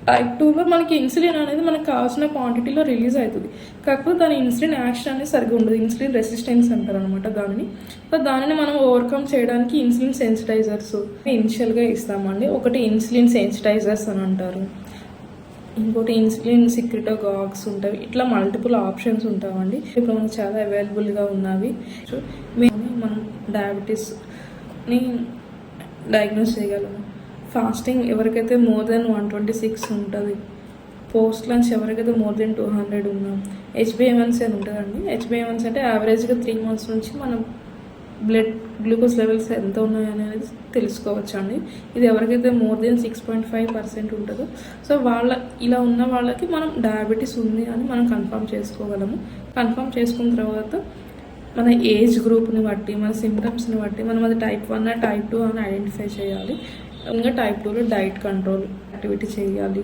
Type 2లో మనకి insulin అనేది మనకు కావాల్సిన క్వాంటిటీలో రిలీజ్ అవుతుంది. కాకపోతే దాని ఇన్సులిన్ యాక్షన్ అనేది సరిగ్గా ఉండదు. ఇన్సులిన్ రెసిస్టెన్స్ అంటారు అనమాట దానిని. సో దానిని మనం ఓవర్కమ్ చేయడానికి ఇన్సులిన్ సెన్సిటైజర్స్ ఇనిషియల్గా ఇస్తామండి. ఒకటి ఇన్సులిన్ సెన్సిటైజర్స్ అని అంటారు, ఇంకోటి ఇన్సులిన్ సిక్రిటోగాక్స్ ఉంటాయి. ఇట్లా మల్టిపుల్ ఆప్షన్స్ ఉంటామండి. ఇప్పుడు మనకు చాలా అవైలబుల్గా ఉన్నవి. మనం డయాబెటీస్ని డయాగ్నోస్ చేయగలము. ఫాస్టింగ్ ఎవరికైతే మోర్ దెన్ 126 ఉంటుంది, పోస్ట్ లంచ్ ఎవరికైతే మోర్ దెన్ 200 ఉన్నాం, HbA1c అని ఉంటుందండి. HbA1c అంటే యావరేజ్గా 3 months నుంచి మనం బ్లడ్ గ్లూకోజ్ లెవెల్స్ ఎంత ఉన్నాయి అనేది తెలుసుకోవచ్చు అండి. ఇది ఎవరికైతే మోర్ దెన్ 6.5% ఉంటుందో సో ఇలా ఉన్న వాళ్ళకి మనం డయాబెటీస్ ఉంది అని మనం కన్ఫర్మ్ చేసుకోగలము. కన్ఫర్మ్ చేసుకున్న తర్వాత మన ఏజ్ గ్రూప్ని బట్టి, మన సిమ్టమ్స్ని బట్టి మనం అది టైప్ 1 టైప్ 2 అని ఐడెంటిఫై చేయాలి. ఇంకా టైప్ 2లో డైట్ కంట్రోల్ యాక్టివిటీ చేయాలి.